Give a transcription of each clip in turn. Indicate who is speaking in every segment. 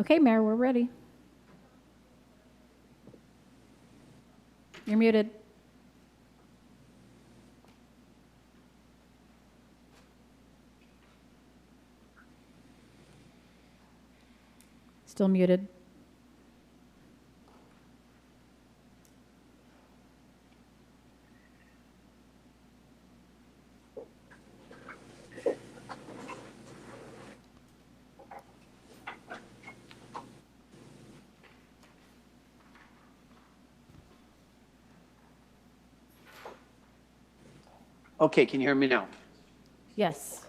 Speaker 1: Okay, Mayor, we're ready. You're muted. Still muted.
Speaker 2: Okay, can you hear me now?
Speaker 1: Yes.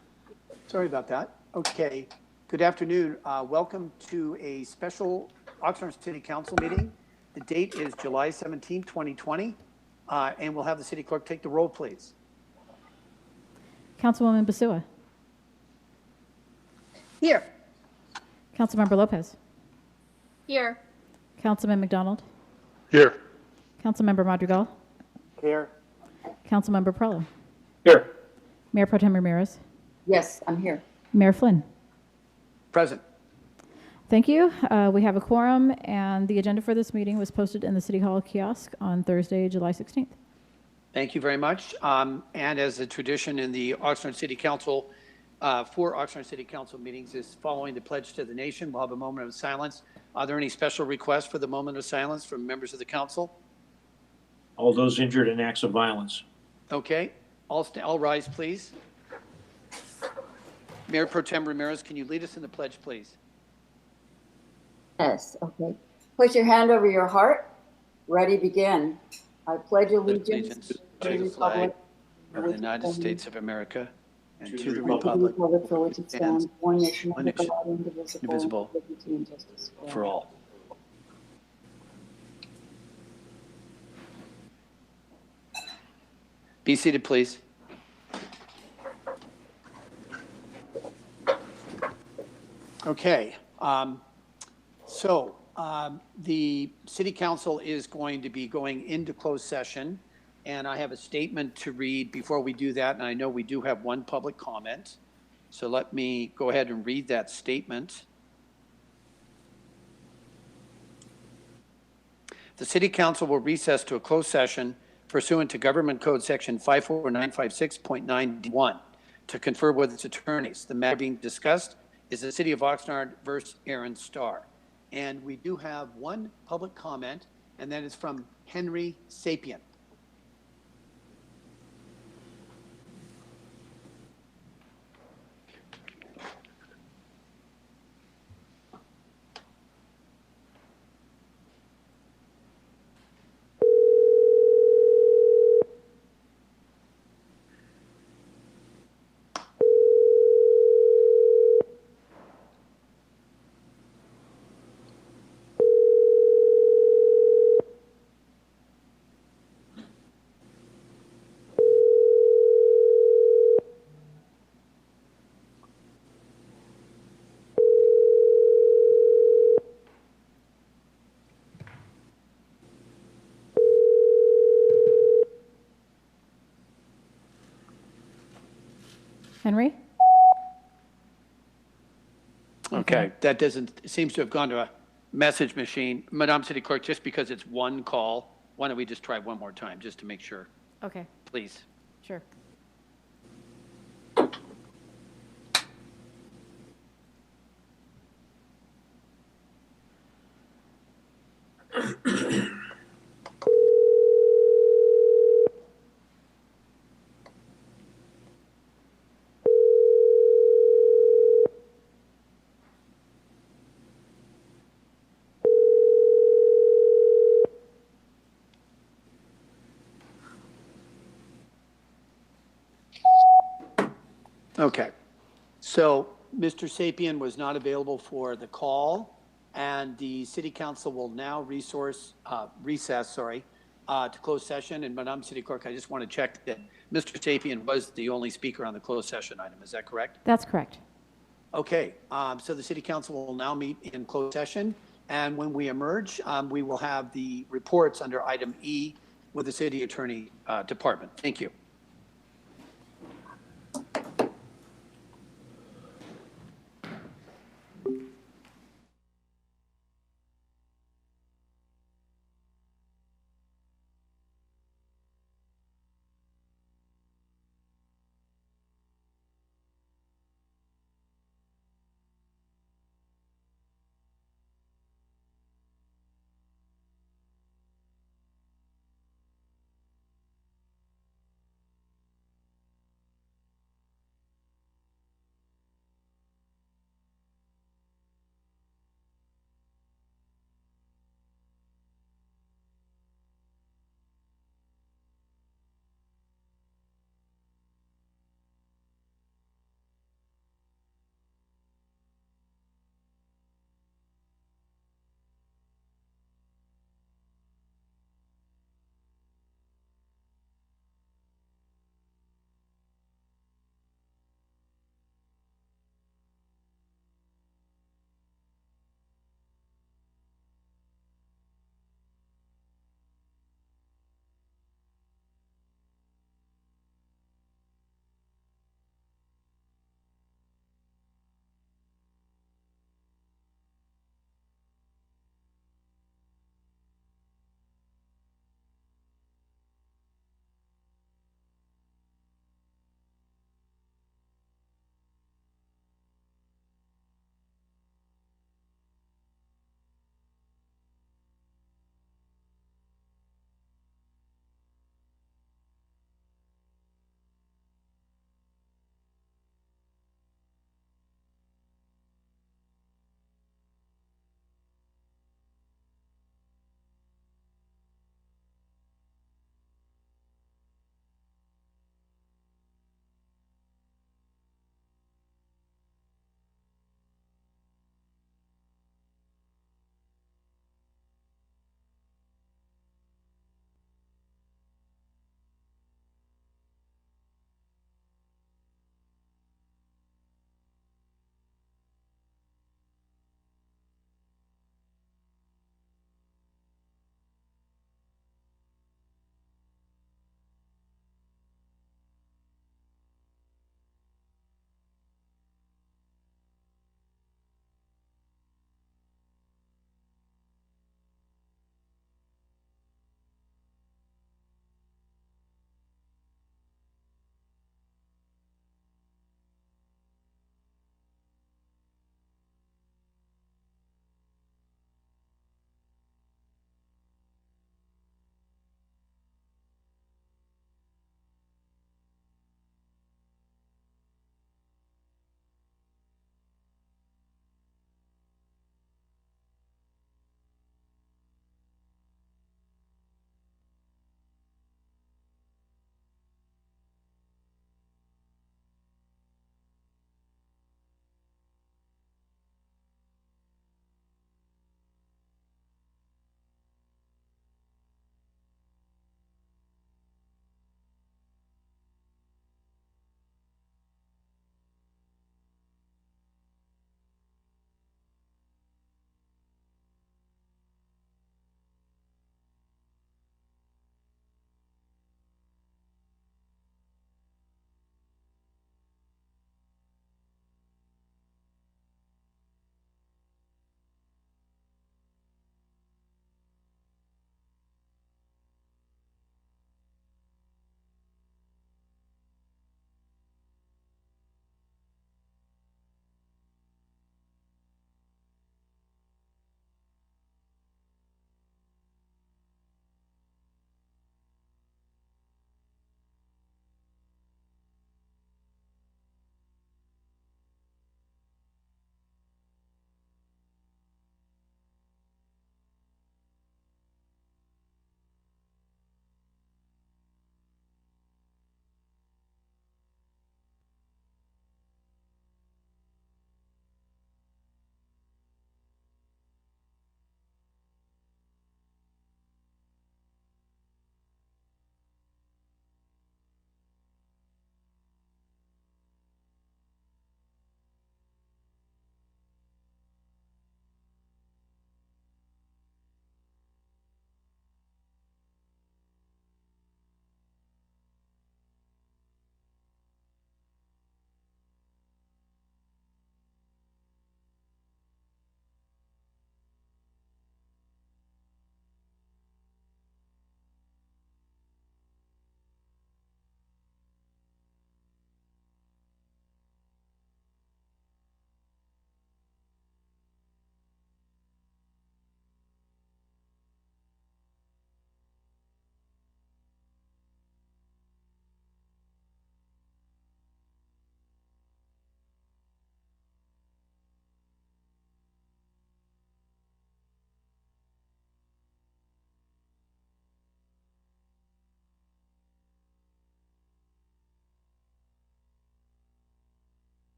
Speaker 2: Sorry about that. Okay, good afternoon. Welcome to a special Oxnard City Council meeting. The date is July 17, 2020, and we'll have the city clerk take the roll, please.
Speaker 1: Councilwoman Basua.
Speaker 3: Here.
Speaker 1: Councilmember Lopez.
Speaker 3: Here.
Speaker 1: Councilman McDonald.
Speaker 4: Here.
Speaker 1: Councilmember Madrigal.
Speaker 2: Here.
Speaker 1: Councilmember Prello.
Speaker 4: Here.
Speaker 1: Mayor Pro Tem Ramirez.
Speaker 3: Yes, I'm here.
Speaker 1: Mayor Flynn.
Speaker 2: Present.
Speaker 1: Thank you. We have a quorum, and the agenda for this meeting was posted in the City Hall kiosk on Thursday, July 16th.
Speaker 2: Thank you very much. And as a tradition in the Oxnard City Council, for Oxnard City Council meetings is following the pledge to the nation. We'll have a moment of silence. Are there any special requests for the moment of silence from members of the council?
Speaker 4: All those injured in acts of violence.
Speaker 2: Okay, all rise, please. Mayor Pro Tem Ramirez, can you lead us in the pledge, please?
Speaker 3: Yes, okay. Put your hand over your heart. Ready, begin. I pledge allegiance
Speaker 2: to the flag of the United States of America and to the republic
Speaker 3: for which it stands, one nation,
Speaker 2: one nation,
Speaker 3: indivisible, with liberty and justice
Speaker 2: for all. Be seated, please. Okay, the City Council is going to be going into closed session, and I have a statement to read before we do that, and I know we do have one public comment, so let me go ahead and read that statement. The City Council will recess to a closed session pursuant to Government Code Section 54956.91 to confer with its attorneys. The matter being discussed is the City of Oxnard versus Aaron Starr. And we do have one public comment, and that is from Henry Sapien.
Speaker 1: Henry?
Speaker 2: Okay, that doesn't, seems to have gone to a message machine. Madam City Clerk, just because it's one call, why don't we just try one more time, just to make sure,
Speaker 1: Okay,
Speaker 2: please?
Speaker 1: sure.
Speaker 2: Okay, so Mr. Sapien was not available for the call, and the City Council will now recess to close session. And Madam City Clerk, I just want to check that Mr. Sapien was the only speaker on the closed session item. Is that correct?
Speaker 1: That's correct.
Speaker 2: Okay, so the City Council will now meet in closed session, and when we emerge, we will have the reports under item E with the City Attorney Department. Thank you.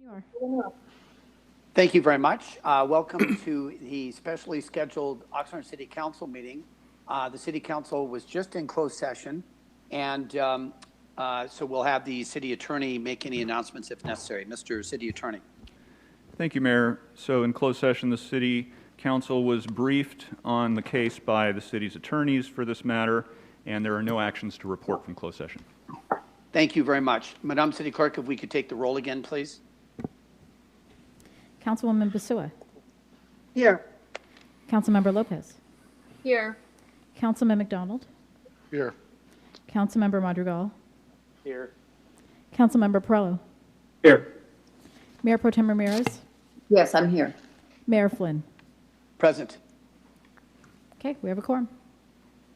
Speaker 1: You are.
Speaker 2: Thank you very much. Welcome to the specially scheduled Oxnard City Council meeting. The City Council was just in closed session, and so we'll have the City Attorney make any announcements if necessary. Mr. City Attorney.
Speaker 5: Thank you, Mayor. So in closed session, the City Council was briefed on the case by the city's attorneys for this matter, and there are no actions to report from closed session.
Speaker 2: Thank you very much. Madam City Clerk, if we could take the roll again, please.
Speaker 1: Councilwoman Basua.
Speaker 3: Here.
Speaker 1: Councilmember Lopez.
Speaker 3: Here.
Speaker 1: Councilman McDonald.
Speaker 4: Here.
Speaker 1: Councilmember Madrigal.
Speaker 2: Here.
Speaker 1: Councilmember Perrello.
Speaker 4: Here.
Speaker 1: Mayor Pro Tem Ramirez.
Speaker 3: Yes, I'm here.
Speaker 1: Mayor Flynn.
Speaker 2: Present.
Speaker 1: Okay, we have a quorum.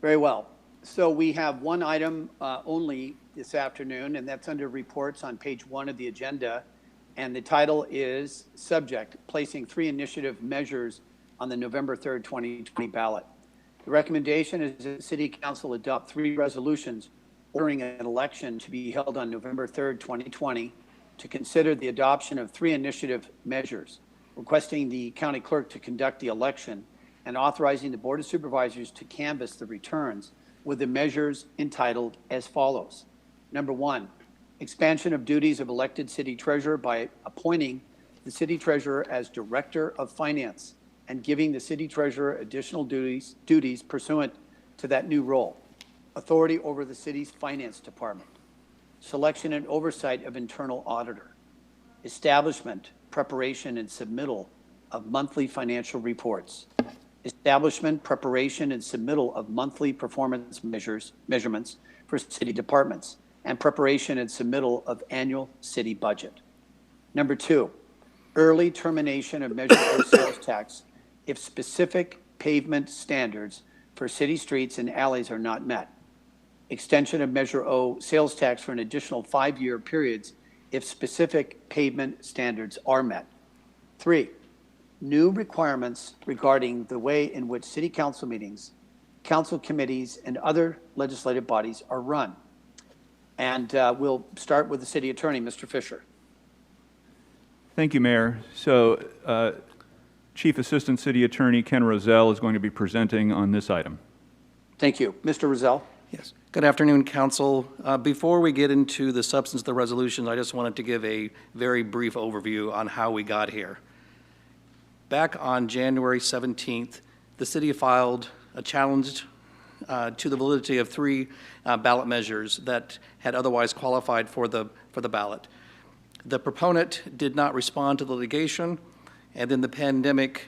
Speaker 2: Very well. So we have one item only this afternoon, and that's under reports on page 1 of the agenda. And the title is Subject, Placing 3 Initiative Measures on the November 3rd, 2020 ballot. The recommendation is that the City Council adopt 3 resolutions ordering an election to be held on November 3rd, 2020 to consider the adoption of 3 initiative measures, requesting the county clerk to conduct the election and authorizing the Board of Supervisors to canvass the returns with the measures entitled as follows. Number 1, expansion of duties of elected city treasurer by appointing the city treasurer as director of finance and giving the city treasurer additional duties pursuant to that new role. Authority over the city's finance department. Selection and oversight of internal auditor. Establishment, preparation, and submittal of monthly financial reports. Establishment, preparation, and submittal of monthly performance measurements for city departments, and preparation and submittal of annual city budget. Number 2, early termination of Measure O sales tax if specific pavement standards for city streets and alleys are not met. Extension of Measure O sales tax for an additional 5-year periods if specific pavement standards are met. 3, new requirements regarding the way in which city council meetings, council committees, and other legislative bodies are run. And we'll start with the City Attorney, Mr. Fisher.
Speaker 5: Thank you, Mayor. So Chief Assistant City Attorney Ken Rozelle is going to be presenting on this item.
Speaker 2: Thank you. Mr. Rozelle.
Speaker 6: Yes. Good afternoon, Council. Before we get into the substance of the resolutions, I just wanted to give a very brief overview on how we got here. Back on January 17th, the city filed a challenge to the validity of 3 ballot measures that had otherwise qualified for the ballot. The proponent did not respond to the litigation, and then the pandemic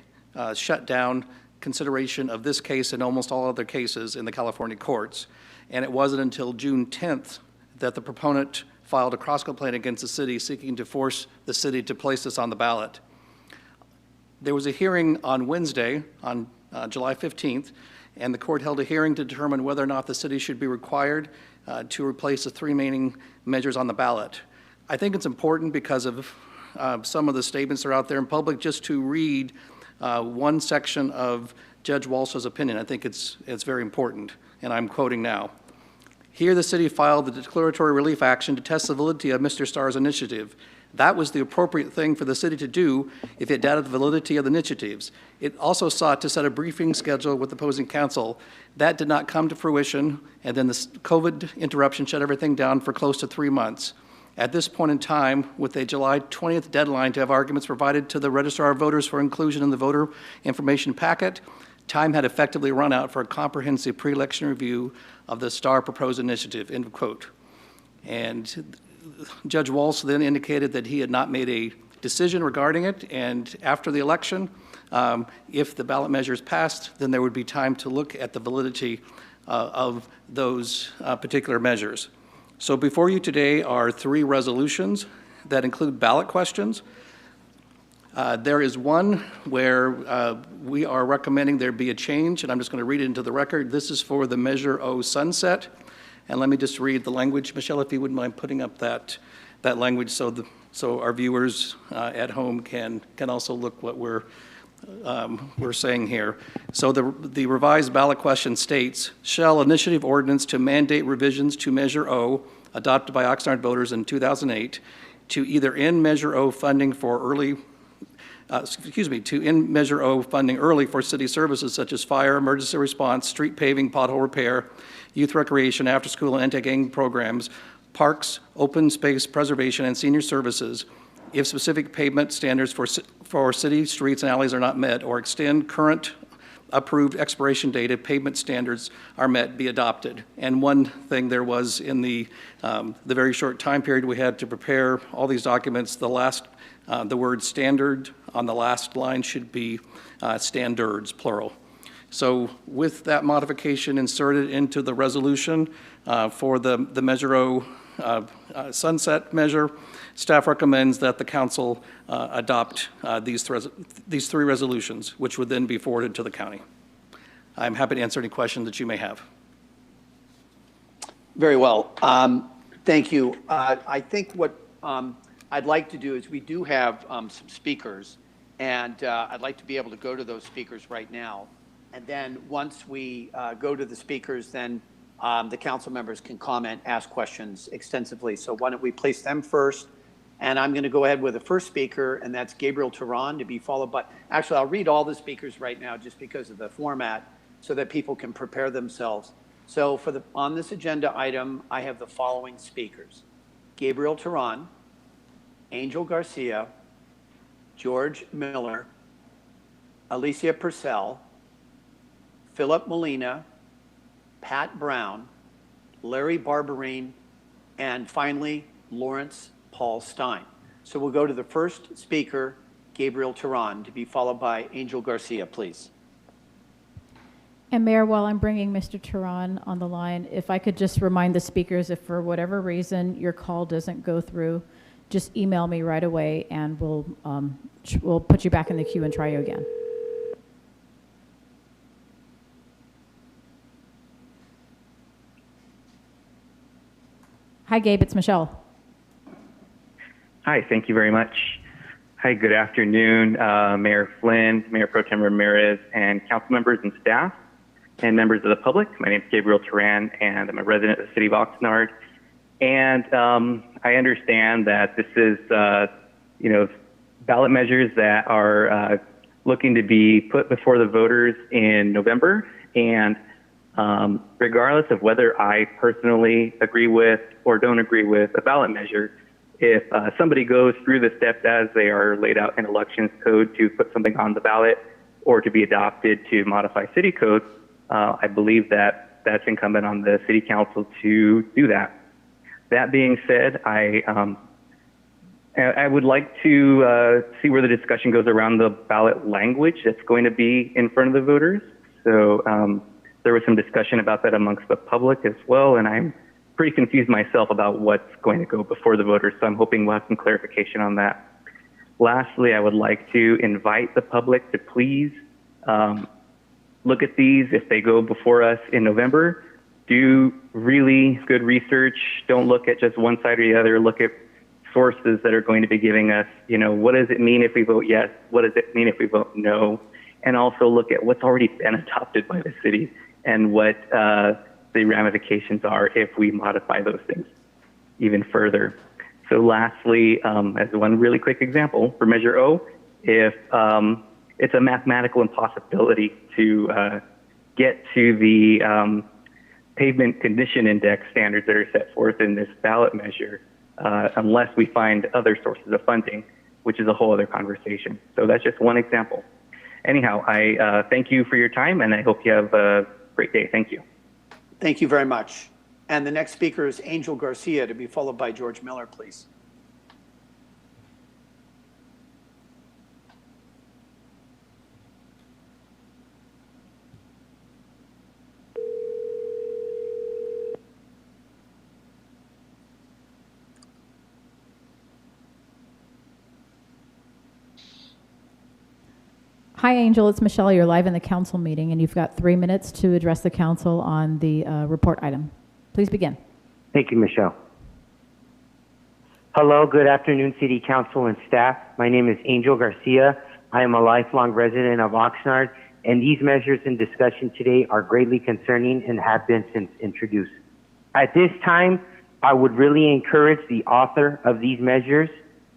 Speaker 6: shut down consideration of this case and almost all other cases in the California courts. And it wasn't until June 10th that the proponent filed a cross-complaint against the city seeking to force the city to place this on the ballot. There was a hearing on Wednesday, on July 15th, and the court held a hearing to determine whether or not the city should be required to replace the 3 remaining measures on the ballot. I think it's important because of some of the statements that are out there in public just to read one section of Judge Walsh's opinion. I think it's very important, and I'm quoting now. Here the city filed the declaratory relief action to test the validity of Mr. Starr's initiative. That was the appropriate thing for the city to do if it doubted the validity of the initiatives. It also sought to set a briefing schedule with opposing counsel. That did not come to fruition, and then the COVID interruption shut everything down for close to 3 months. At this point in time, with a July 20th deadline to have arguments provided to the Registrar of Voters for inclusion in the voter information packet, time had effectively run out for a comprehensive pre-election review of the Starr proposed initiative, end quote. And Judge Walsh then indicated that he had not made a decision regarding it, and after the election, if the ballot measures passed, then there would be time to look at the validity of those particular measures. So before you today are 3 resolutions that include ballot questions. There is one where we are recommending there be a change, and I'm just going to read it into the record. This is for the Measure O sunset. And let me just read the language. Michelle, if you wouldn't mind putting up that language so our viewers at home can also look what we're saying here. So the revised ballot question states, shall initiative ordinance to mandate revisions to Measure O adopted by Oxnard voters in 2008 to either end Measure O funding for early, to end Measure O funding early for city services such as fire, emergency response, street paving, pothole repair, youth recreation, after-school and anti-gang programs, parks, open space preservation, and senior services, if specific pavement standards for city streets and alleys are not met, or extend current approved expiration date if pavement standards are met, be adopted. And one thing there was in the very short time period we had to prepare all these documents, the word standard on the last line should be standards, plural. So with that modification inserted into the resolution for the Measure O sunset measure, staff recommends that the council adopt these three resolutions, which would then be forwarded to the county. I'm happy to answer any questions that you may have.
Speaker 2: Very well. Thank you. I think what I'd like to do is we do have some speakers, and I'd like to be able to go to those speakers right now. And then once we go to the speakers, then the council members can comment, ask questions extensively. So why don't we place them first? And I'm going to go ahead with the first speaker, and that's Gabriel Turan, to be followed by, actually, I'll read all the speakers right now just because of the format so that people can prepare themselves. So on this agenda item, I have the following speakers: Gabriel Turan, Angel Garcia, George Miller, Alicia Purcell, Philip Molina, Pat Brown, Larry Barberine, and finally, Lawrence Paul Stein. So we'll go to the first speaker, Gabriel Turan, to be followed by Angel Garcia, please.
Speaker 1: And Mayor, while I'm bringing Mr. Turan on the line, if I could just remind the speakers, if for whatever reason your call doesn't go through, just email me right away and we'll put you back in the queue and try you again. Hi, Gabe, it's Michelle.
Speaker 7: Hi, thank you very much. Hi, good afternoon, Mayor Flynn, Mayor Pro Tem Ramirez, and council members and staff, and members of the public. My name is Gabriel Turan, and I'm a resident of the city of Oxnard. And I understand that this is, ballot measures that are looking to be put before the voters in November. And regardless of whether I personally agree with or don't agree with a ballot measure, if somebody goes through the steps as they are laid out in elections code to put something on the ballot or to be adopted to modify city code, I believe that that's incumbent on the city council to do that. That being said, I would like to see where the discussion goes around the ballot language that's going to be in front of the voters. So there was some discussion about that amongst the public as well, and I'm pretty confused myself about what's going to go before the voters, so I'm hoping we'll have some clarification on that. Lastly, I would like to invite the public to please look at these if they go before us in November. Do really good research. Don't look at just one side or the other. Look at sources that are going to be giving us, what does it mean if we vote yes? What does it mean if we vote no? And also look at what's already been adopted by the city and what the ramifications are if we modify those things even further. So lastly, as one really quick example, for Measure O, if it's a mathematical impossibility to get to the pavement condition index standards that are set forth in this ballot measure, unless we find other sources of funding, which is a whole other conversation. So that's just one example. Anyhow, I thank you for your time, and I hope you have a great day. Thank you.
Speaker 2: Thank you very much. And the next speaker is Angel Garcia, to be followed by George Miller, please.
Speaker 1: Hi, Angel. It's Michelle. You're live in the council meeting, and you've got 3 minutes to address the council on the report item. Please begin.
Speaker 8: Thank you, Michelle. Hello, good afternoon, City Council and staff. My name is Angel Garcia. I am a lifelong resident of Oxnard, and these measures in discussion today are greatly concerning and have been since introduced. At this time, I would really encourage the author of these measures,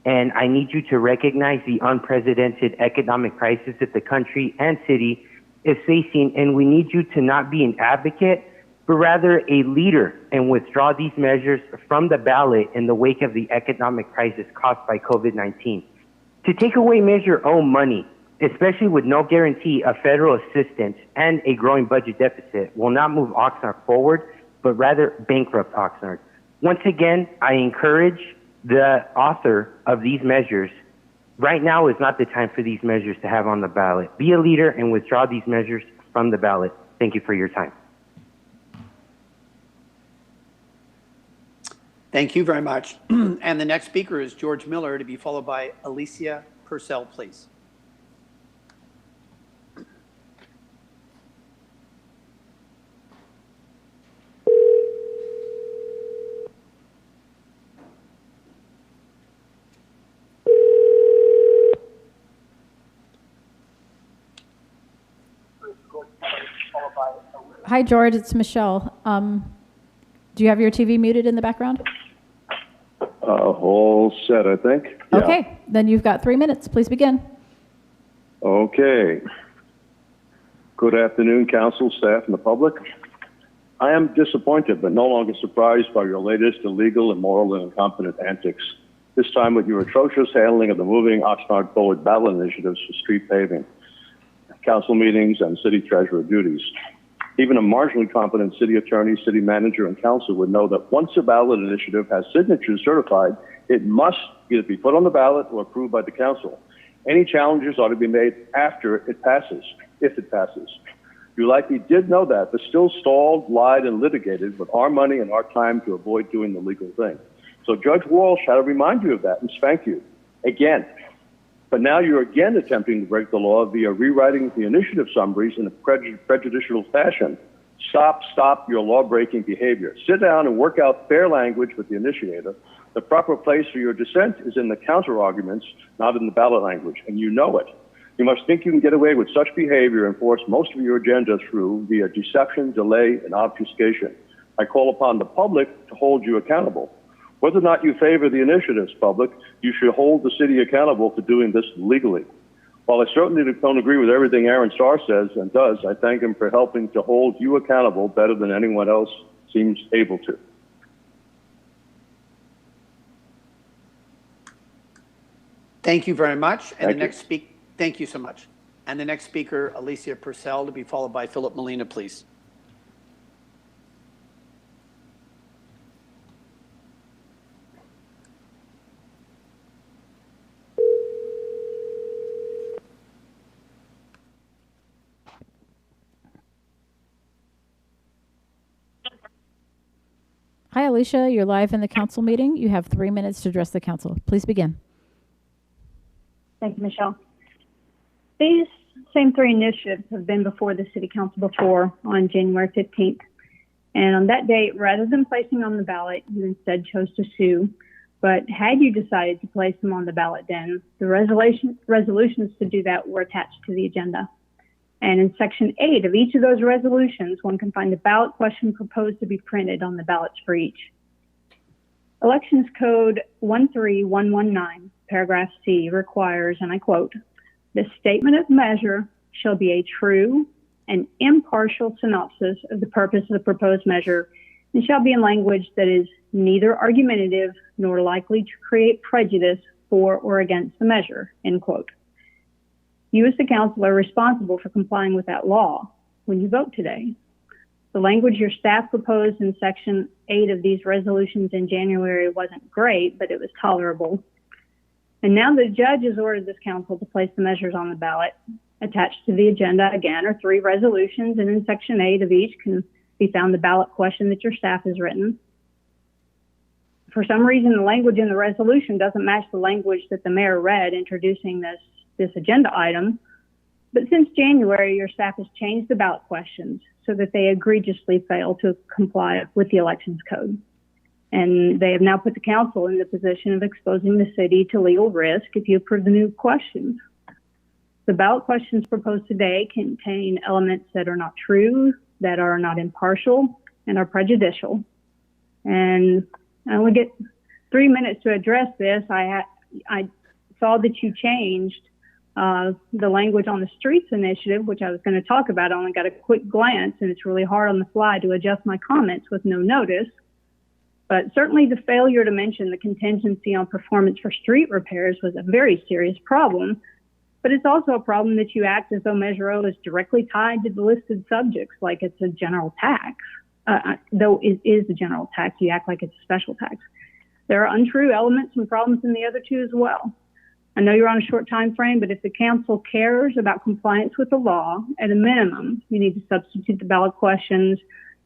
Speaker 8: and I need you to recognize the unprecedented economic crisis that the country and city is facing, and we need you to not be an advocate, but rather a leader, and withdraw these measures from the ballot in the wake of the economic crisis caused by COVID-19. To take away Measure O money, especially with no guarantee of federal assistance and a growing budget deficit, will not move Oxnard forward, but rather bankrupt Oxnard. Once again, I encourage the author of these measures. Right now is not the time for these measures to have on the ballot. Be a leader and withdraw these measures from the ballot. Thank you for your time.
Speaker 2: Thank you very much. And the next speaker is George Miller, to be followed by Alicia Purcell, please.
Speaker 1: Hi, George, it's Michelle. Do you have your TV muted in the background?
Speaker 9: All set, I think. Yeah.
Speaker 1: Okay, then you've got 3 minutes. Please begin.
Speaker 9: Okay. Good afternoon, council, staff, and the public. I am disappointed, but no longer surprised by your latest illegal, immoral, and incompetent antics. This time with your atrocious handling of the Moving Oxnard Forward ballot initiatives for street paving, council meetings, and city treasurer duties. Even a marginally competent city attorney, city manager, and council would know that once a ballot initiative has signatures certified, it must either be put on the ballot or approved by the council. Any challenges ought to be made after it passes, if it passes. You likely did know that, but still stalled, lied, and litigated with our money and our time to avoid doing the legal thing. So Judge Walsh had to remind you of that and spank you again. But now you're again attempting to break the law via rewriting the initiative summaries in a prejudicial fashion. Stop your law-breaking behavior. Sit down and work out fair language with the initiator. The proper place for your dissent is in the counter-arguments, not in the ballot language, and you know it. You must think you can get away with such behavior and force most of your agenda through via deception, delay, and obfuscation. I call upon the public to hold you accountable. Whether or not you favor the initiatives, public, you should hold the city accountable for doing this legally. While I certainly don't agree with everything Aaron Starr says and does, I thank him for helping to hold you accountable better than anyone else seems able to.
Speaker 2: Thank you very much. And
Speaker 9: Thank
Speaker 2: the next thank you so much. And the next speaker, Alicia Purcell, to be followed by Philip Molina, please.
Speaker 1: Hi, Alicia. You're live in the council meeting. You have 3 minutes to address the council. Please begin.
Speaker 10: Thank you, Michelle. These same three initiatives have been before the City Council before on January 15th. And on that date, rather than placing on the ballot, you instead chose to sue. But had you decided to place them on the ballot then, the resolutions to do that were attached to the agenda. And in Section 8 of each of those resolutions, one can find the ballot question proposed to be printed on the ballots for each. Elections Code 13119, paragraph C, requires, and I quote, "The statement of measure shall be a true and impartial synopsis of the purpose of the proposed measure and shall be in language that is neither argumentative nor likely to create prejudice for or against the measure," end quote. You as the council are responsible for complying with that law when you vote today. The language your staff proposed in Section 8 of these resolutions in January wasn't great, but it was tolerable. And now the judge has ordered this council to place the measures on the ballot. Attached to the agenda, again, are 3 resolutions, and in Section 8 of each can be found the ballot question that your staff has written. For some reason, the language in the resolution doesn't match the language that the mayor read introducing this agenda item. But since January, your staff has changed the ballot questions so that they egregiously fail to comply with the elections code. And they have now put the council in the position of exposing the city to legal risk if you approve the new questions. The ballot questions proposed today contain elements that are not true, that are not impartial, and are prejudicial. And I only get 3 minutes to address this. I saw that you changed the language on the streets initiative, which I was going to talk about. I only got a quick glance, and it's really hard on the fly to adjust my comments with no notice. But certainly the failure to mention the contingency on performance for street repairs was a very serious problem. But it's also a problem that you act as though Measure O is directly tied to the listed subjects, like it's a general tax. Though it is a general tax, you act like it's a special tax. There are untrue elements and problems in the other two as well. I know you're on a short time frame, but if the council cares about compliance with the law, at a minimum, you need to substitute the ballot questions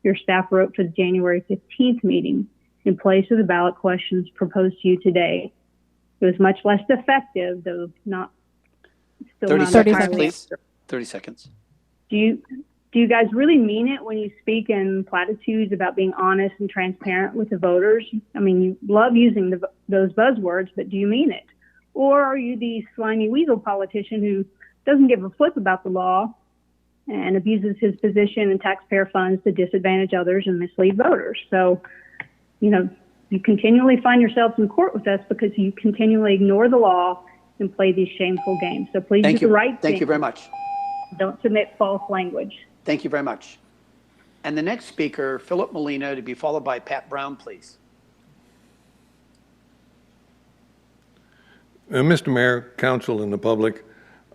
Speaker 10: your staff wrote for the January 15th meeting in place of the ballot questions proposed to you today. It was much less effective, though not still
Speaker 2: 30
Speaker 10: not
Speaker 2: seconds,
Speaker 10: entirely.
Speaker 2: please. 30 seconds.
Speaker 10: Do you guys really mean it when you speak in platitudes about being honest and transparent with the voters? I mean, you love using those buzzwords, but do you mean it? Or are you the slimy weasel politician who doesn't give a flip about the law and abuses his position and taxpayer funds to disadvantage others and mislead voters? So, you know, you continually find yourselves in court with us because you continually ignore the law and play these shameful games. So please do the right thing.
Speaker 2: Thank you very much.
Speaker 10: Don't submit false language.
Speaker 2: Thank you very much. And the next speaker, Philip Molina, to be followed by Pat Brown, please.
Speaker 11: Mr. Mayor, Council, and the public,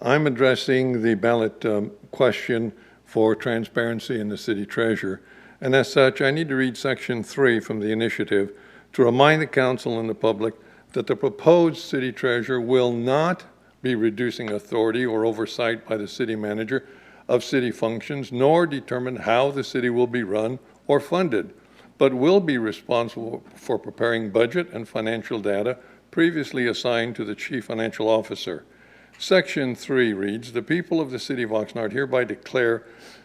Speaker 11: I'm addressing the ballot question for transparency in the city treasurer. And as such, I need to read Section 3 from the initiative to remind the Council and the public that the proposed city treasurer will not be reducing authority or oversight by the city manager of city functions, nor determine how the city will be run or funded, but will be responsible for preparing budget and financial data previously assigned to the Chief Financial Officer. Section 3 reads, the people of the city of Oxnard hereby declare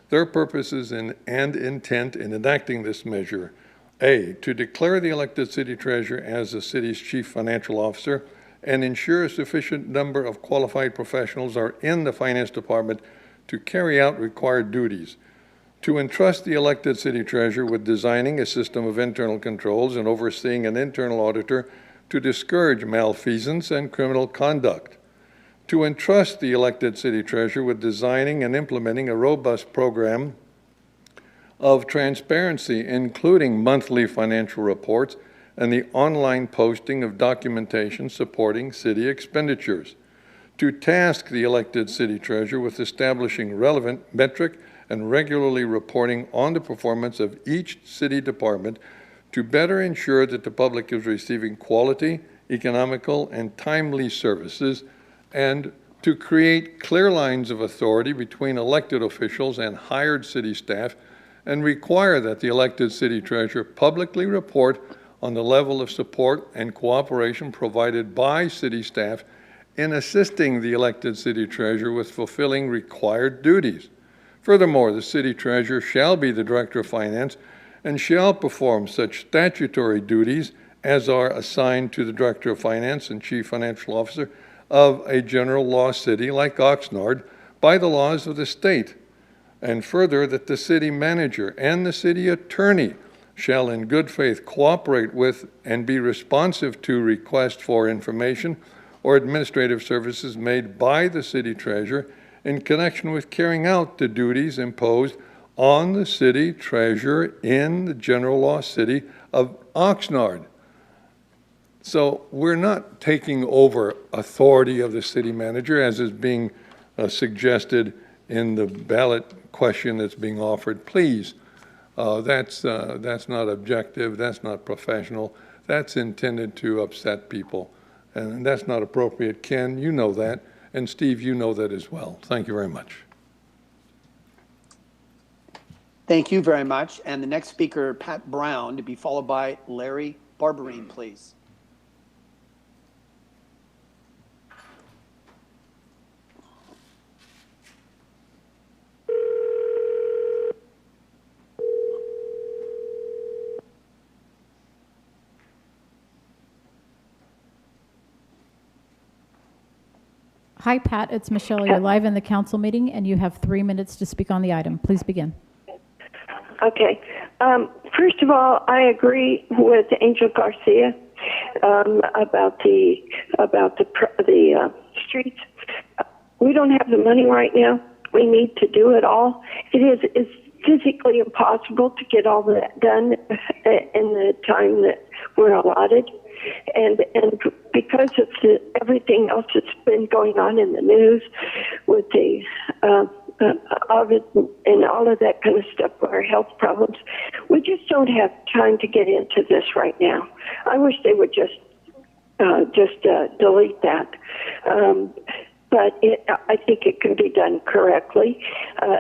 Speaker 11: their purposes and intent in enacting this measure. A, to declare the elected city treasurer as the city's chief financial officer and ensure a sufficient number of qualified professionals are in the finance department to carry out required duties. To entrust the elected city treasurer with designing a system of internal controls and overseeing an internal auditor to discourage malfeasance and criminal conduct. To entrust the elected city treasurer with designing and implementing a robust program of transparency, including monthly financial reports and the online posting of documentation supporting city expenditures. To task the elected city treasurer with establishing relevant metric and regularly reporting on the performance of each city department to better ensure that the public is receiving quality, economical, and timely services, and to create clear lines of authority between elected officials and hired city staff, and require that the elected city treasurer publicly report on the level of support and cooperation provided by city staff in assisting the elected city treasurer with fulfilling required duties. Furthermore, the city treasurer shall be the director of finance and shall perform such statutory duties as are assigned to the director of finance and chief financial officer of a general law city like Oxnard by the laws of the state. And further, that the city manager and the city attorney shall in good faith cooperate with and be responsive to requests for information or administrative services made by the city treasurer in connection with carrying out the duties imposed on the city treasurer in the general law city of Oxnard. So we're not taking over authority of the city manager as is being suggested in the ballot question that's being offered. Please, that's not objective, that's not professional, that's intended to upset people. And that's not appropriate. Ken, you know that. And Steve, you know that as well. Thank you very much.
Speaker 2: Thank you very much. And the next speaker, Pat Brown, to be followed by Larry Barberine, please.
Speaker 1: Hi, Pat. It's Michelle. You're live in the council meeting, and you have 3 minutes to speak on the item. Please begin.
Speaker 12: Okay. First of all, I agree with Angel Garcia about the streets. We don't have the money right now. We need to do it all. It's physically impossible to get all that done in the time that we're allotted. And because of everything else that's been going on in the news with the of it and all of that kind of stuff, our health problems, we just don't have time to get into this right now. I wish they would just delete that. But I think it can be done correctly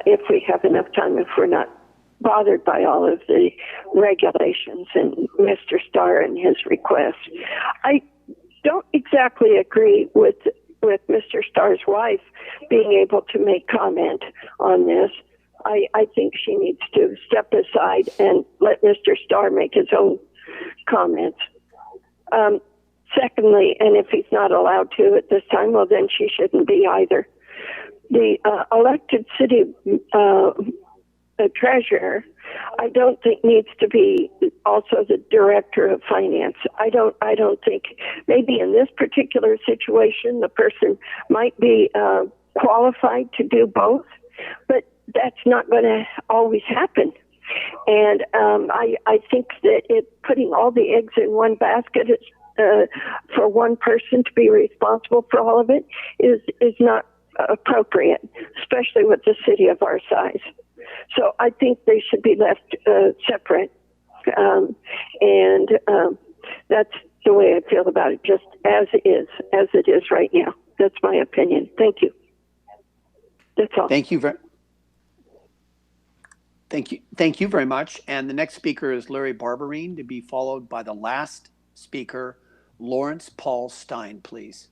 Speaker 12: if we have enough time, if we're not bothered by all of the regulations and Mr. Starr and his requests. I don't exactly agree with Mr. Starr's wife being able to make comment on this. I think she needs to step aside and let Mr. Starr make his own comments. Secondly, and if he's not allowed to at this time, well, then she shouldn't be either. The elected city treasurer, I don't think needs to be also the director of finance. I don't think, maybe in this particular situation, the person might be qualified to do both, but that's not going to always happen. And I think that putting all the eggs in one basket is, for one person to be responsible for all of it is not appropriate, especially with the city of our size. So I think they should be left separate, and that's the way I feel about it, just as it is right now. That's my opinion. Thank you. That's all.
Speaker 2: Thank you very much. And the next speaker is Larry Barberine, to be followed by the last speaker, Lawrence Paul Stein, please.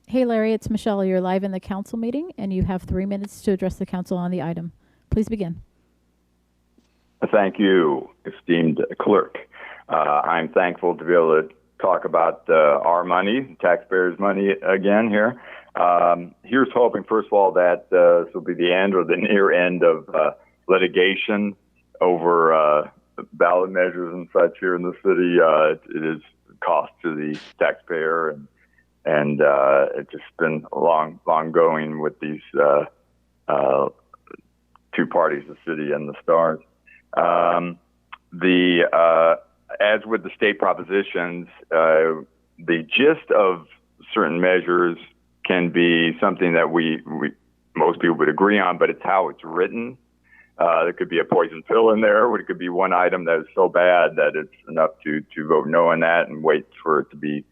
Speaker 1: Hey, Larry, it's Michelle. You're live in the council meeting, and you have 3 minutes to address the council on the item. Please begin.
Speaker 13: Thank you, esteemed clerk. I'm thankful to be able to talk about our money, taxpayers' money again here. Here's hoping, first of all, that this will be the end or the near end of litigation over ballot measures and such here in the city. It is cost to the taxpayer, and it's just been long going with these two parties, the city and the Stars. As with the state propositions, the gist of certain measures can be something that we most people would agree on, but it's how it's written. There could be a poison pill in there, or it could be one item that is so bad that it's enough to vote no on that and wait for it to be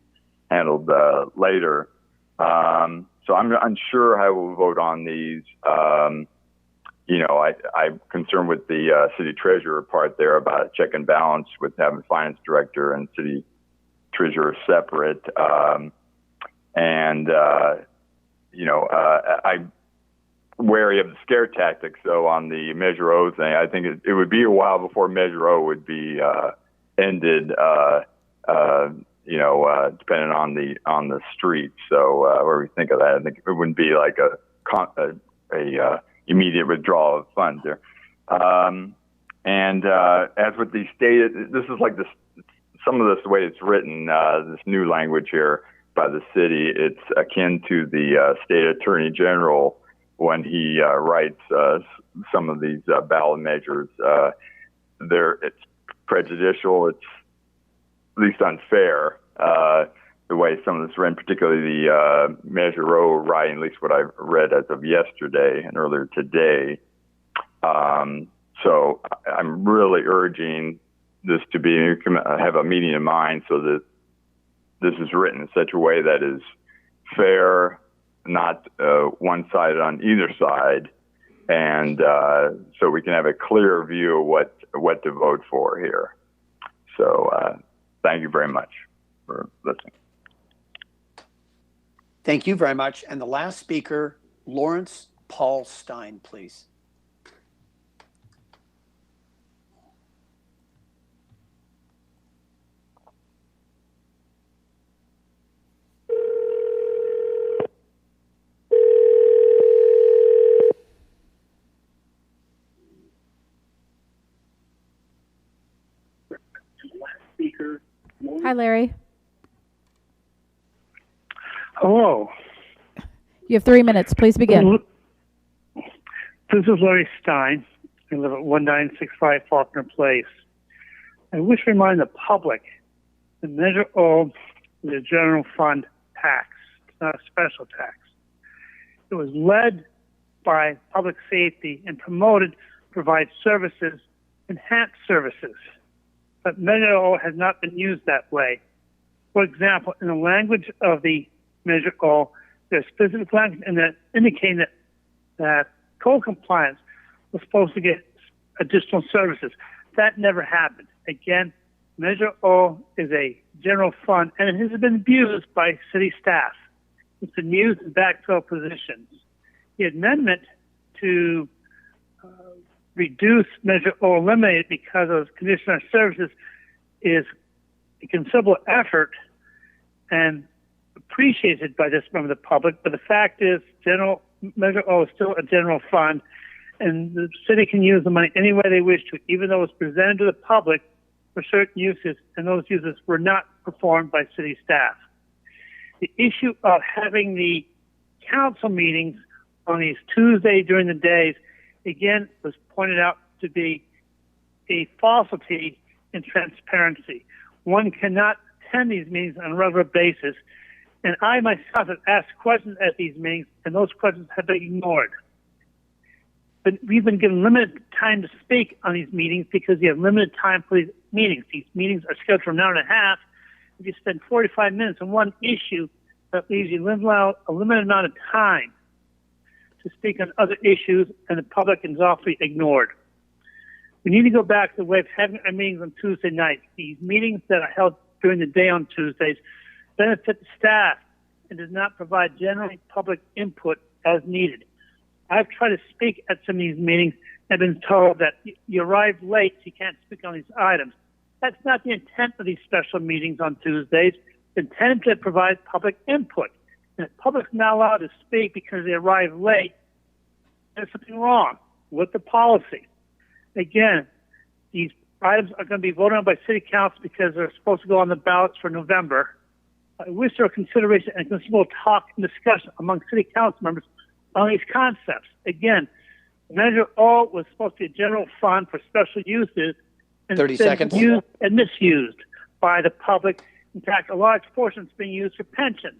Speaker 13: handled later. So I'm unsure how we'll vote on these. I'm concerned with the city treasurer part there about check and balance with having finance director and city treasurer separate. I'm wary of the scare tactics, though, on the Measure O thing. I think it would be a while before Measure O would be ended, depending on the street. So where we think of that, I think it wouldn't be like a immediate withdrawal of funds there. As with the state, this is like this. Some of this, the way it's written, this new language here by the city, it's akin to the state attorney general when he writes some of these ballot measures. It's prejudicial. It's at least unfair. The way some of this written, particularly the Measure O writing, at least what I've read as of yesterday and earlier today. So I'm really urging this to have a meeting in mind so that this is written in such a way that is fair, not one-sided on either side, and so we can have a clear view of what to vote for here. So thank you very much for listening.
Speaker 2: Thank you very much. And the last speaker, Lawrence Paul Stein, please.
Speaker 1: Hi, Larry.
Speaker 14: Hello.
Speaker 1: You have 3 minutes. Please begin.
Speaker 14: This is Larry Stein. I live at 1965 Faulkner Place. I wish to remind the public that Measure O is a general fund tax. It's not a special tax. It was led by public safety and promoted to provide services, enhanced services. But Measure O has not been used that way. For example, in the language of the Measure O, there's specific language in that indicating that code compliance was supposed to get additional services. That never happened. Again, Measure O is a general fund, and it has been abused by city staff. It's been used in backfill positions. The amendment to reduce Measure O, eliminate it because of conditional services is a considerable effort and appreciated by this member of the public. But the fact is, Measure O is still a general fund, and the city can use the money any way they wish to, even though it's presented to the public for certain uses, and those uses were not performed by city staff. The issue of having the council meetings on these Tuesdays during the days, again, was pointed out to be a falsity in transparency. One cannot attend these meetings on a regular basis, and I myself have asked questions at these meetings, and those questions have been ignored. But we've been given limited time to speak on these meetings because you have limited time for these meetings. These meetings are scheduled for an hour and a half. If you spend 45 minutes on one issue, that leaves you a limited amount of time to speak on other issues, and the public is awfully ignored. We need to go back to the way of having our meetings on Tuesday nights. These meetings that are held during the day on Tuesdays benefit the staff and does not provide generally public input as needed. I've tried to speak at some of these meetings and been told that you arrived late, so you can't speak on these items. That's not the intent of these special meetings on Tuesdays. The intent is to provide public input. And if the public's not allowed to speak because they arrived late, there's something wrong with the policy. Again, these items are going to be voted on by City Council because they're supposed to go on the ballots for November. I wish there were consideration and considerable talk and discussion among City Council members on these concepts. Again, Measure O was supposed to be a general fund for special uses, and
Speaker 2: 30 seconds.
Speaker 14: Used and misused by the public. In fact, a large portion is being used for pensions.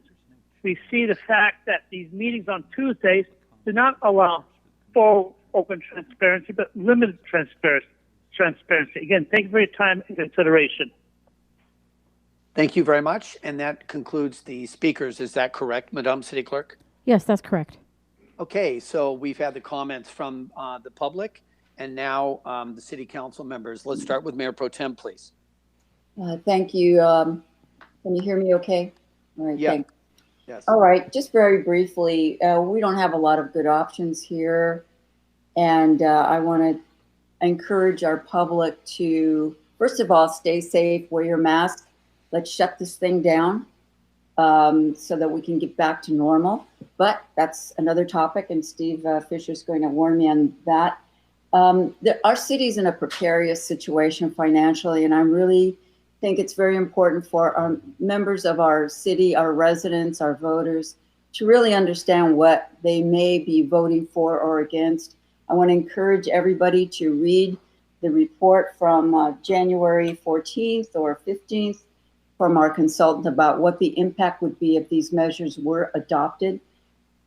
Speaker 14: We see the fact that these meetings on Tuesdays do not allow full open transparency, but limited transparency. Again, thank you for your time and consideration.
Speaker 2: Thank you very much. And that concludes the speakers. Is that correct, Madam City Clerk?
Speaker 1: Yes, that's correct.
Speaker 2: Okay, so we've had the comments from the public and now the City Council members. Let's start with Mayor Pro Tem, please.
Speaker 3: Thank you. Can you hear me okay? All right,
Speaker 2: Yeah.
Speaker 3: thanks.
Speaker 2: Yes.
Speaker 3: All right, just very briefly, we don't have a lot of good options here. And I want to encourage our public to, first of all, stay safe, wear your mask. Let's shut this thing down so that we can get back to normal. But that's another topic, and Steve Fisher is going to warn me on that. Our city's in a precarious situation financially, and I really think it's very important for our members of our city, our residents, our voters, to really understand what they may be voting for or against. I want to encourage everybody to read the report from January 14th or 15th from our consultant about what the impact would be if these measures were adopted.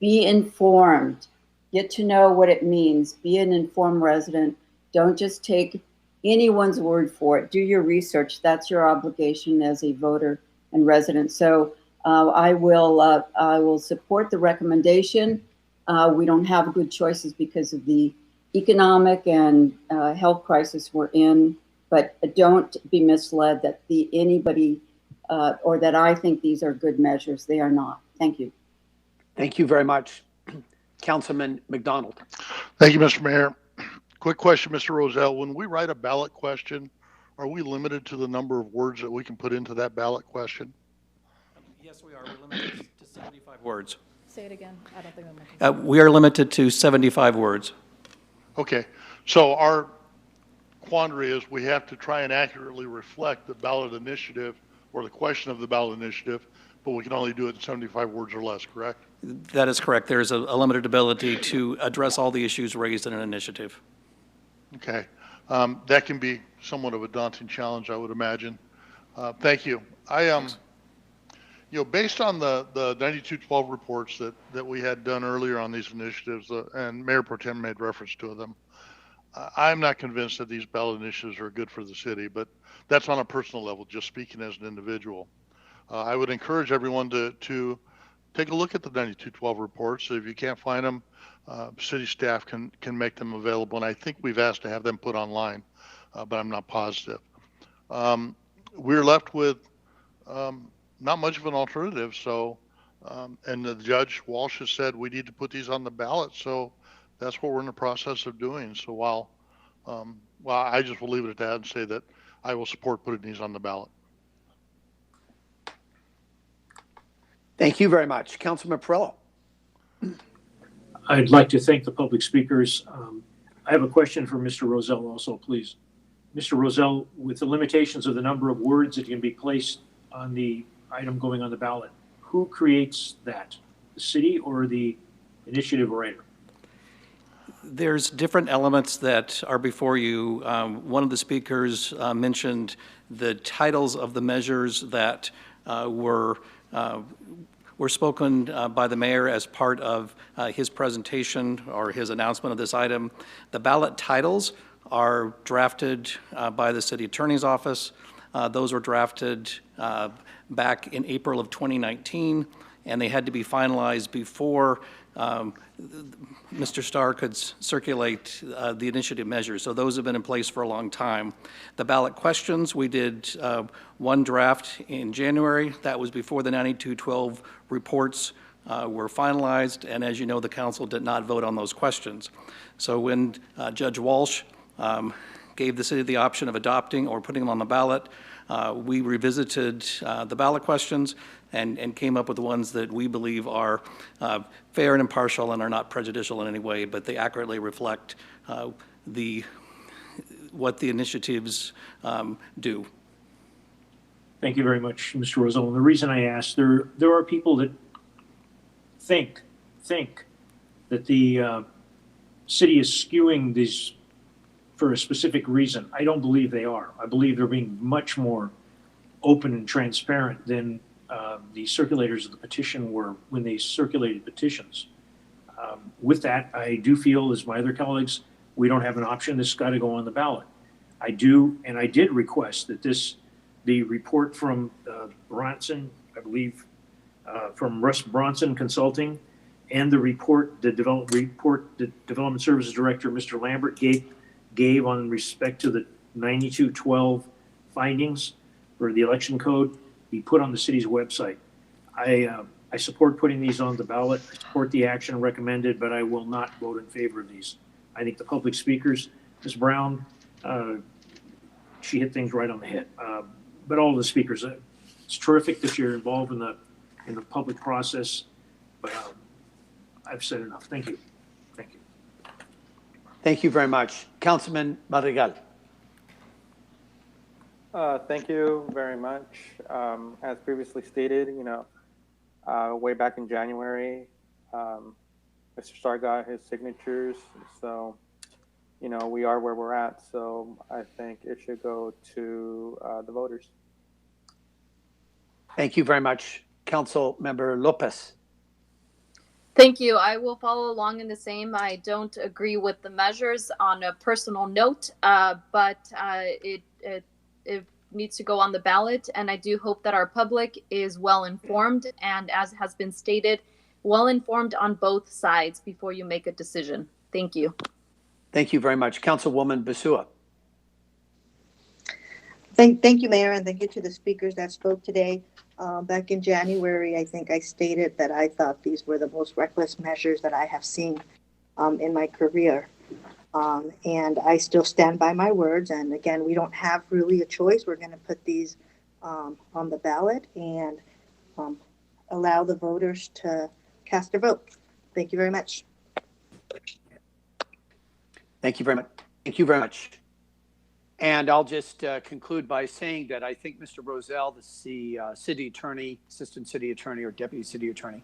Speaker 3: Be informed. Get to know what it means. Be an informed resident. Don't just take anyone's word for it. Do your research. That's your obligation as a voter and resident. So I will support the recommendation. We don't have good choices because of the economic and health crisis we're in, but don't be misled that anybody or that I think these are good measures. They are not. Thank you.
Speaker 2: Thank you very much. Councilman McDonald.
Speaker 15: Thank you, Mr. Mayor. Quick question, Mr. Roselle. When we write a ballot question, are we limited to the number of words that we can put into that ballot question?
Speaker 6: Yes, we are. We're limited to 75 words.
Speaker 1: Say it again. I don't think I'm
Speaker 6: We are limited to 75 words.
Speaker 15: Okay. So our quandary is we have to try and accurately reflect the ballot initiative or the question of the ballot initiative, but we can only do it in 75 words or less, correct?
Speaker 6: That is correct. There's a limited ability to address all the issues raised in an initiative.
Speaker 15: Okay. That can be somewhat of a daunting challenge, I would imagine. Thank you. Based on the 9212 reports that we had done earlier on these initiatives, and Mayor Pro Tem made reference to them, I'm not convinced that these ballot initiatives are good for the city, but that's on a personal level, just speaking as an individual. I would encourage everyone to take a look at the 9212 reports. If you can't find them, city staff can make them available, and I think we've asked to have them put online, but I'm not positive. We're left with not much of an alternative, so, and the Judge Walsh has said we need to put these on the ballot, so that's what we're in the process of doing. So while I just will leave it at that and say that I will support putting these on the ballot.
Speaker 2: Thank you very much. Councilman Perillo.
Speaker 4: I'd like to thank the public speakers. I have a question for Mr. Rozell also, please. Mr. Rozell, with the limitations of the number of words that can be placed on the item going on the ballot, who creates that? The city or the initiative writer?
Speaker 6: There's different elements that are before you. One of the speakers mentioned the titles of the measures that were spoken by the mayor as part of his presentation or his announcement of this item. The ballot titles are drafted by the city attorney's office. Those were drafted back in April of 2019, and they had to be finalized before Mr. Starr could circulate the initiative measures. So those have been in place for a long time. The ballot questions, we did one draft in January. That was before the 9212 reports were finalized, and as you know, the council did not vote on those questions. So when Judge Walsh gave the city the option of adopting or putting them on the ballot, we revisited the ballot questions and came up with the ones that we believe are fair and impartial and are not prejudicial in any way, but they accurately reflect what the initiatives do.
Speaker 4: Thank you very much, Mr. Rozell. And the reason I ask, there are people that think that the city is skewing these for a specific reason. I don't believe they are. I believe they're being much more open and transparent than the circulators of the petition were when they circulated petitions. With that, I do feel, as my other colleagues, we don't have an option. This has got to go on the ballot. I do, and I did request that the report from Bronson, I believe, from Russ Bronson Consulting, and the Development Services Director, Mr. Lambert, gave on respect to the 9212 findings for the election code, be put on the city's website. I support putting these on the ballot. I support the action recommended, but I will not vote in favor of these. I think the public speakers, Ms. Brown, she hit things right on the head. But all the speakers, it's terrific that you're involved in the public process, but I've said enough. Thank you. Thank you.
Speaker 2: Thank you very much. Councilman Madrigal.
Speaker 16: Thank you very much. As previously stated, way back in January, Mr. Starr got his signatures. So, we are where we're at. So I think it should go to the voters.
Speaker 2: Thank you very much. Council Member Lopez.
Speaker 17: Thank you. I will follow along in the same. I don't agree with the measures on a personal note, but it needs to go on the ballot. And I do hope that our public is well informed and, as has been stated, well informed on both sides before you make a decision. Thank you.
Speaker 2: Thank you very much. Councilwoman Basua.
Speaker 18: Thank you, Mayor, and thank you to the speakers that spoke today. Back in January, I think I stated that I thought these were the most reckless measures that I have seen in my career. And I still stand by my words. And again, we don't have really a choice. We're going to put these on the ballot and allow the voters to cast their vote. Thank you very much.
Speaker 2: Thank you very much. Thank you very much. And I'll just conclude by saying that I think Mr. Roselle, the city attorney, assistant city attorney, or deputy city attorney,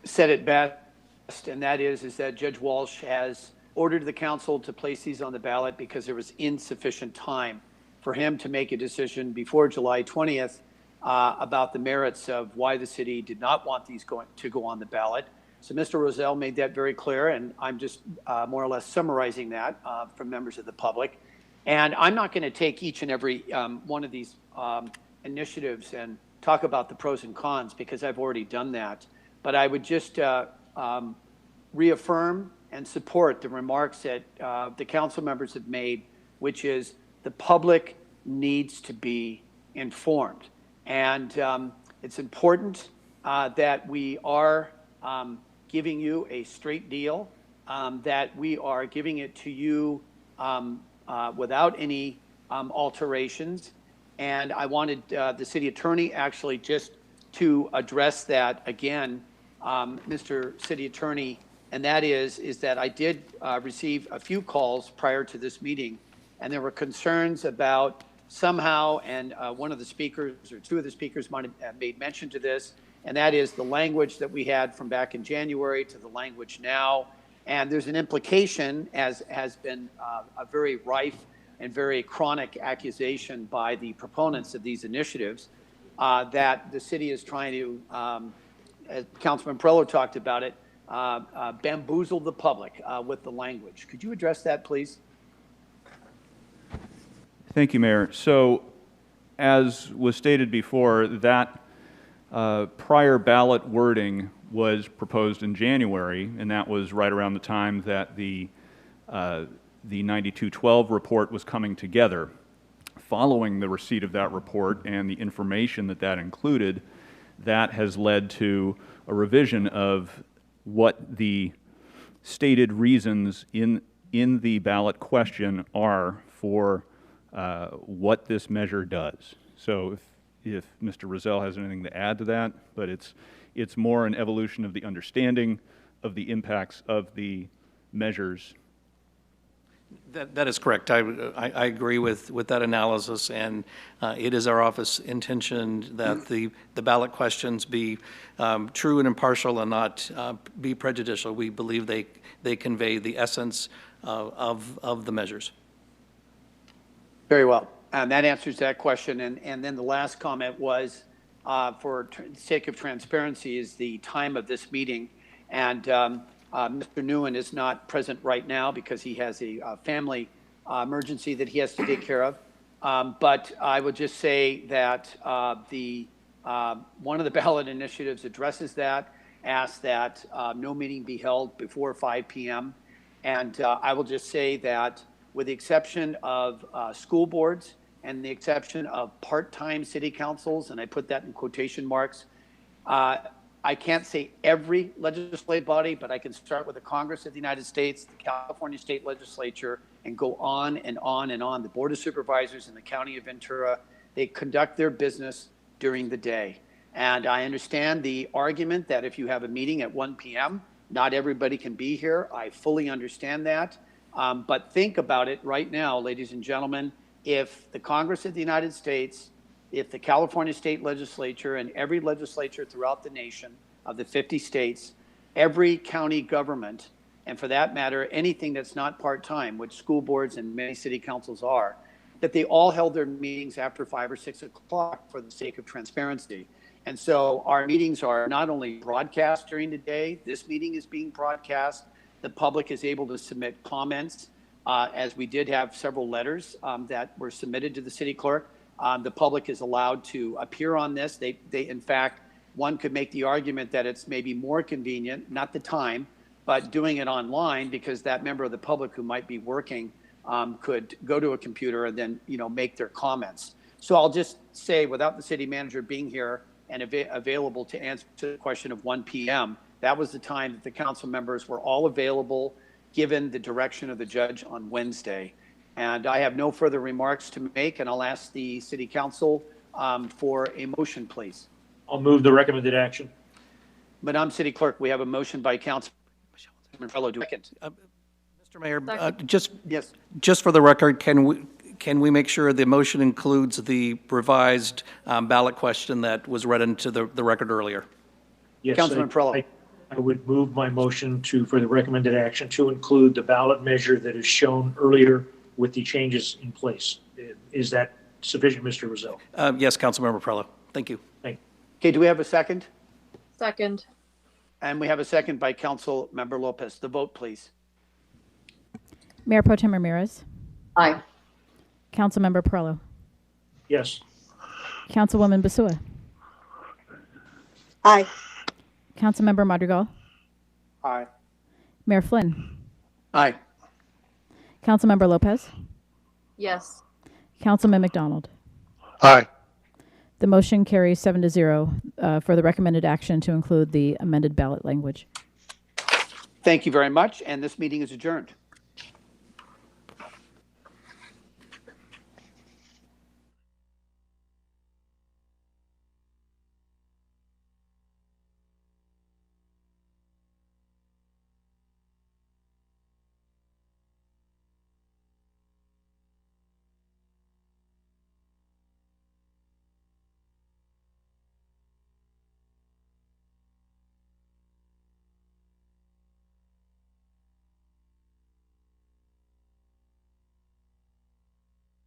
Speaker 2: said it best, and that is that Judge Walsh has ordered the council to place these on the ballot because there was insufficient time for him to make a decision before July 20th about the merits of why the city did not want these to go on the ballot. So Mr. Roselle made that very clear, and I'm just more or less summarizing that from members of the public. And I'm not going to take each and every one of these initiatives and talk about the pros and cons because I've already done that. But I would just reaffirm and support the remarks that the council members have made, which is the public needs to be informed. And it's important that we are giving you a straight deal, that we are giving it to you without any alterations. And I wanted the city attorney actually just to address that again, Mr. City Attorney, and that is that I did receive a few calls prior to this meeting, and there were concerns about somehow, and one of the speakers or two of the speakers might have made mention to this, and that is the language that we had from back in January to the language now. And there's an implication, as has been a very rife and very chronic accusation by the proponents of these initiatives, that the city is trying to, as Councilman Perello talked about it, bamboozle the public with the language. Could you address that, please?
Speaker 5: Thank you, Mayor. So, as was stated before, that prior ballot wording was proposed in January, and that was right around the time that the 9212 report was coming together. Following the receipt of that report and the information that that included, that has led to a revision of what the stated reasons in the ballot question are for what this measure does. So if Mr. Roselle has anything to add to that, but it's more an evolution of the understanding of the impacts of the measures.
Speaker 6: That is correct. I agree with that analysis, and it is our office intention that the ballot questions be true and impartial and not be prejudicial. We believe they convey the essence of the measures.
Speaker 2: Very well. That answers that question. And then the last comment was, for the sake of transparency, is the time of this meeting. And Mr. Nguyen is not present right now because he has a family emergency that he has to take care of. But I would just say that one of the ballot initiatives addresses that, asks that no meeting be held before 5 p.m. And I will just say that with the exception of school boards and the exception of part-time city councils, and I put that in quotation marks, I can't say every legislative body, but I can start with the Congress of the United States, the California State Legislature, and go on and on and on. The Board of Supervisors in the County of Ventura, they conduct their business during the day. And I understand the argument that if you have a meeting at 1 p.m., not everybody can be here. I fully understand that. But think about it right now, ladies and gentlemen, if the Congress of the United States, if the California State Legislature and every legislature throughout the nation of the 50 states, every county government, and for that matter, anything that's not part-time, which school boards and many city councils are, that they all held their meetings after 5 or 6 o'clock for the sake of transparency. And so our meetings are not only broadcast during the day, this meeting is being broadcast, the public is able to submit comments, as we did have several letters that were submitted to the city clerk. The public is allowed to appear on this. They, in fact, one could make the argument that it's maybe more convenient, not the time, but doing it online because that member of the public who might be working could go to a computer and then, make their comments. So I'll just say, without the city manager being here and available to answer the question of 1 p.m., that was the time that the council members were all available, given the direction of the judge on Wednesday. And I have no further remarks to make, and I'll ask the city council for a motion, please.
Speaker 4: I'll move the recommended action.
Speaker 2: Madam City Clerk, we have a motion by Councilman Perello. Do second.
Speaker 6: Mr. Mayor,
Speaker 2: Yes.
Speaker 6: just for the record, can we make sure the motion includes the revised ballot question that was read into the record earlier?
Speaker 4: Yes,
Speaker 2: Councilman Perrello.
Speaker 4: I would move my motion for the recommended action to include the ballot measure that is shown earlier with the changes in place. Is that sufficient, Mr. Rozell?
Speaker 6: Yes, Councilmember Prello. Thank you.
Speaker 4: Thank you.
Speaker 2: Okay, do we have a second?
Speaker 17: Second.
Speaker 2: And we have a second by Councilmember Lopez. The vote, please.
Speaker 1: Mayor Pro Tem Ramirez.
Speaker 3: Aye.
Speaker 1: Councilmember Perrello.
Speaker 4: Yes.
Speaker 1: Councilwoman Basua.
Speaker 18: Aye.
Speaker 1: Councilmember Madrigal.
Speaker 16: Aye.
Speaker 1: Mayor Flynn.
Speaker 2: Aye.
Speaker 1: Councilmember Lopez.
Speaker 17: Yes.
Speaker 1: Councilman McDonald.
Speaker 15: Aye.
Speaker 1: The motion carries 7-0 for the recommended action to include the amended ballot language.
Speaker 2: Thank you very much, and this meeting is adjourned.